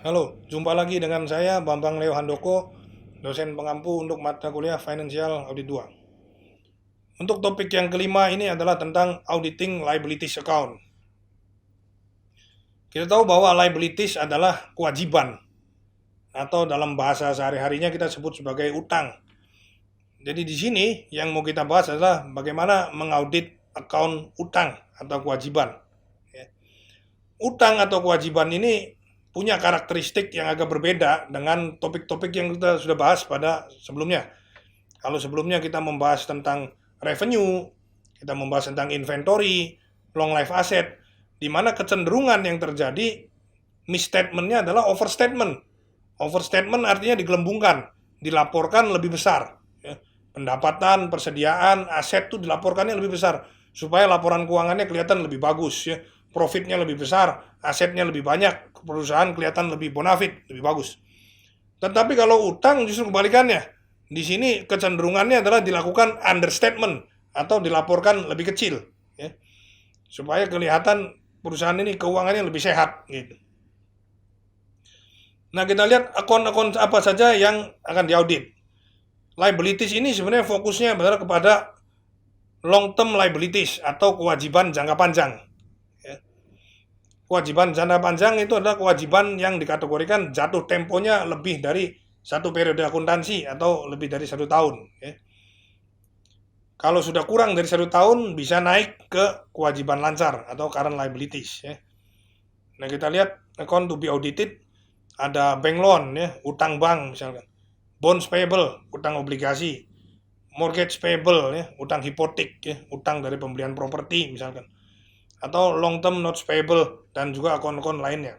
Halo, jumpa lagi dengan saya Bambang Leo Handoko, dosen pengampu untuk mata kuliah Financial Audit 2. Untuk topik yang kelima ini adalah tentang auditing liabilities account. Kita tahu bahwa liabilities adalah kewajiban atau dalam bahasa sehari-harinya kita sebut sebagai utang. Jadi di sini yang mau kita bahas adalah bagaimana mengaudit account utang atau kewajiban. Ya. Utang atau kewajiban ini punya karakteristik yang agak berbeda dengan topik-topik yang kita sudah bahas pada sebelumnya. Kalau sebelumnya kita membahas tentang revenue, kita membahas tentang inventory, long life asset, di mana kecenderungan yang terjadi misstatementnya adalah overstatement. Overstatement artinya digelembungkan, dilaporkan lebih besar. Ya. Pendapatan, persediaan, aset itu dilaporkannya lebih besar supaya laporan keuangannya kelihatan lebih bagus. Ya. Profitnya lebih besar, asetnya lebih banyak, perusahaan kelihatan lebih bonafit, lebih bagus. Tetapi kalau utang justru kebalikannya. Di sini kecenderungannya adalah dilakukan understatement atau dilaporkan lebih kecil, ya, supaya kelihatan perusahaan ini keuangannya lebih sehat, gitu. Nah, kita lihat akun-akun apa saja yang akan diaudit. Liabilities ini sebenarnya fokusnya benar kepada long term liabilities atau kewajiban jangka panjang. Ya. Kewajiban jangka panjang itu adalah kewajiban yang dikategorikan jatuh temponya lebih dari satu periode akuntansi atau lebih dari 1 tahun. Ya. Kalau sudah kurang dari 1 tahun bisa naik ke kewajiban lancar atau current liabilities. Ya. Nah, kita lihat account to be audited, ada bank loan, ya, utang bank misalkan, bonds payable, utang obligasi, mortgage payable, ya, utang hipotek, ya, utang dari pembelian properti misalkan, atau long term notes payable dan juga akun-akun lainnya.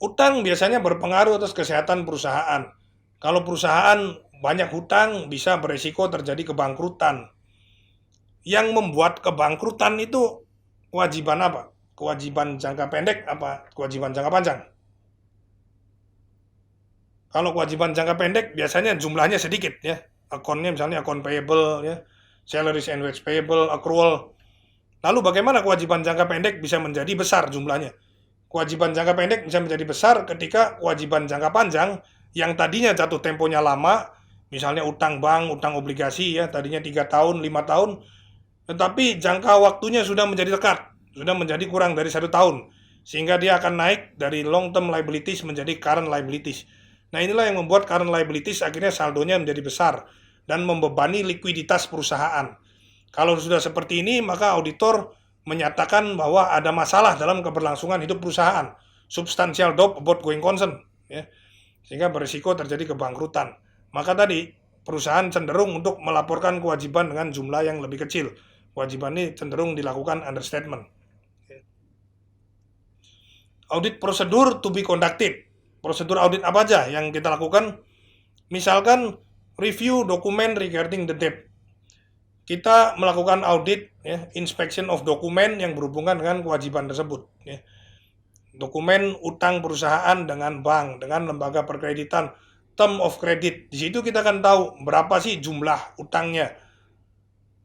Utang biasanya berpengaruh atas kesehatan perusahaan. Kalau perusahaan banyak hutang bisa beresiko terjadi kebangkrutan. Yang membuat kebangkrutan itu kewajiban apa? Kewajiban jangka pendek apa kewajiban jangka panjang? Kalau kewajiban jangka pendek biasanya jumlahnya sedikit, ya. Akunnya misalnya akun payable, ya, salaries and wage payable, accrual. Lalu bagaimana kewajiban jangka pendek bisa menjadi besar jumlahnya? Kewajiban jangka pendek bisa menjadi besar ketika kewajiban jangka panjang yang tadinya jatuh temponya lama, misalnya utang bank, utang obligasi, ya, tadinya 3 tahun, 5 tahun, tetapi jangka waktunya sudah menjadi dekat, sudah menjadi kurang dari 1 tahun, sehingga dia akan naik dari long term liabilities menjadi current liabilities. Nah, inilah yang membuat current liabilities akhirnya saldonya menjadi besar dan membebani likuiditas perusahaan. Kalau sudah seperti ini, maka auditor menyatakan bahwa ada masalah dalam keberlangsungan hidup perusahaan, substantial doubt about going concern, ya, sehingga berisiko terjadi kebangkrutan. Maka tadi perusahaan cenderung untuk melaporkan kewajiban dengan jumlah yang lebih kecil. Kewajiban ini cenderung dilakukan understatement. Audit prosedur to be conducted. Prosedur audit apa aja yang kita lakukan? Misalkan review dokumen regarding the debt. Kita melakukan audit, ya, inspection of dokumen yang berhubungan dengan kewajiban tersebut. Ya. Dokumen utang perusahaan dengan bank, dengan lembaga perkreditan, term of credit. Di situ kita akan tahu berapa sih jumlah utangnya,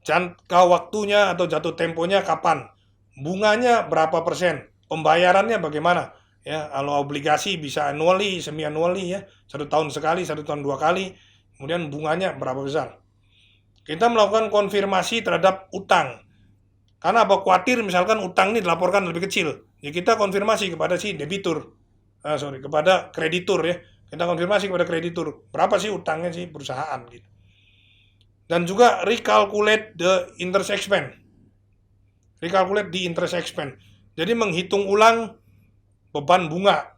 jangka waktunya atau jatuh temponya kapan, bunganya berapa persen, pembayarannya bagaimana. Ya, kalau obligasi bisa annually, semi annually, ya, 1 tahun sekali, 1 tahun 2 kali, kemudian bunganya berapa besar. Kita melakukan konfirmasi terhadap utang. Karena apa? Khawatir misalkan utang ini dilaporkan lebih kecil. Ya kita konfirmasi kepada si debitur. Kepada kreditur, ya. Kita konfirmasi kepada kreditur. Berapa sih utangnya si perusahaan gitu. Dan juga recalculate the interest expense. Recalculate the interest expense. Jadi menghitung ulang beban bunga.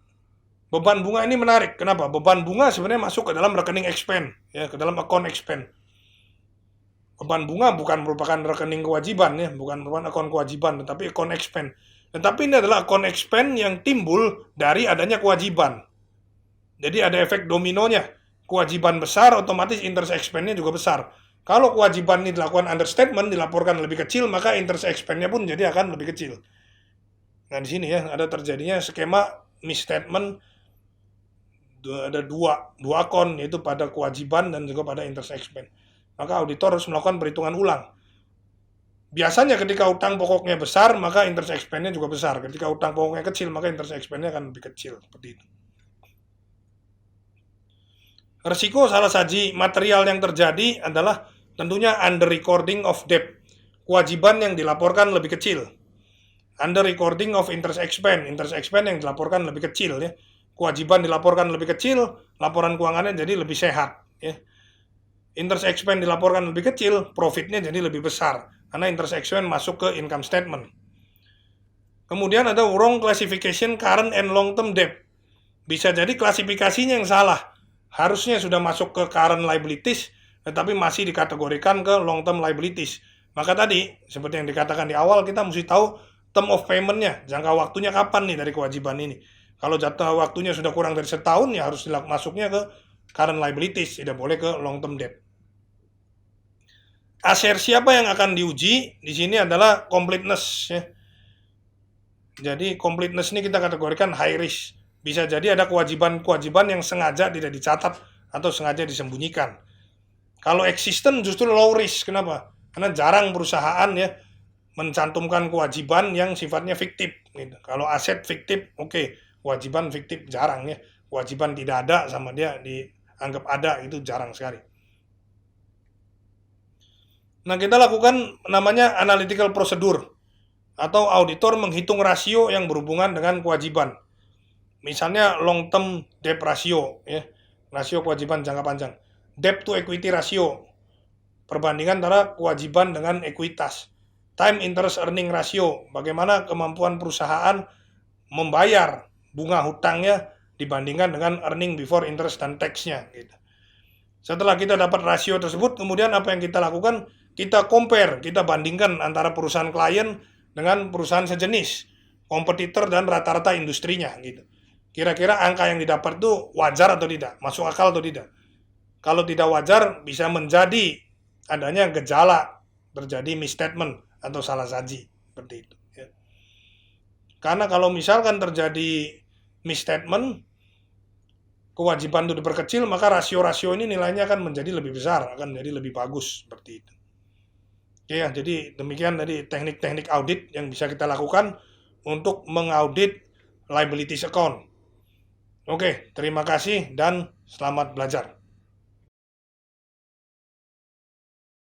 Beban bunga ini menarik. Kenapa? Beban bunga sebenarnya masuk ke dalam rekening expense, ya, ke dalam account expense. Beban bunga bukan merupakan rekening kewajiban, ya, bukan merupakan akun kewajiban, tetapi akun expense. Tetapi ini adalah akun expense yang timbul dari adanya kewajiban. Jadi ada efek dominonya. Kewajiban besar, otomatis interest expense-nya juga besar. Kalau kewajiban ini dilakukan understatement, dilaporkan lebih kecil, maka interest expense-nya pun jadi akan lebih kecil. Nah, di sini, ya, ada terjadinya skema misstatement, ada dua akun, yaitu pada kewajiban dan juga pada interest expense. Maka auditor harus melakukan perhitungan ulang. Biasanya ketika utang pokoknya besar, maka interest expense-nya juga besar. Ketika utang pokoknya kecil, maka interest expense-nya akan lebih kecil. Seperti itu. Resiko salah saji material yang terjadi adalah tentunya under recording of debt. Kewajiban yang dilaporkan lebih kecil. Under recording of interest expense yang dilaporkan lebih kecil ya. Kewajiban dilaporkan lebih kecil, laporan keuangannya jadi lebih sehat ya. Interest expense dilaporkan lebih kecil, profitnya jadi lebih besar karena interest expense masuk ke income statement. Kemudian ada wrong classification current and long term debt. Bisa jadi klasifikasinya yang salah. Harusnya sudah masuk ke current liabilities, tetapi masih dikategorikan ke long term liabilities. Maka tadi, seperti yang dikatakan di awal, kita mesti tahu term of payment-nya, jangka waktunya kapan nih dari kewajiban ini. Kalau jangka waktunya sudah kurang dari setahun, ya harus masuknya ke current liabilities, tidak boleh ke long term debt. Asersi apa yang akan diuji di sini adalah completeness ya. Jadi completeness ini kita kategorikan high risk. Bisa jadi ada kewajiban-kewajiban yang sengaja tidak dicatat atau sengaja disembunyikan. Kalau existent justru low risk. Kenapa? Karena jarang perusahaan ya mencantumkan kewajiban yang sifatnya fiktif. Gitu. Kalau aset fiktif, oke. Kewajiban fiktif jarang ya. Kewajiban tidak ada sama dia dianggap ada, itu jarang sekali. Nah, kita lakukan namanya analytical procedure atau auditor menghitung rasio yang berhubungan dengan kewajiban. Misalnya long term debt ratio ya, rasio kewajiban jangka panjang. Debt to equity ratio, perbandingan antara kewajiban dengan ekuitas. Time interest earning ratio, bagaimana kemampuan perusahaan membayar bunga hutangnya dibandingkan dengan earning before interest dan tax-nya gitu. Setelah kita dapat rasio tersebut, kemudian apa yang kita lakukan? Kita compare, kita bandingkan antara perusahaan klien dengan perusahaan sejenis, kompetitor dan rata-rata industrinya gitu. Kira-kira angka yang didapat itu wajar atau tidak, masuk akal atau tidak. Kalau tidak wajar, bisa menjadi adanya gejala terjadi misstatement atau salah saji seperti itu. Ya. Karena kalau misalkan terjadi misstatement, kewajiban itu diperkecil, maka rasio-rasio ini nilainya akan menjadi lebih besar, akan menjadi lebih bagus seperti itu. Oke ya, jadi demikian tadi teknik-teknik audit yang bisa kita lakukan untuk mengaudit liabilities account. Oke, terima kasih dan selamat belajar.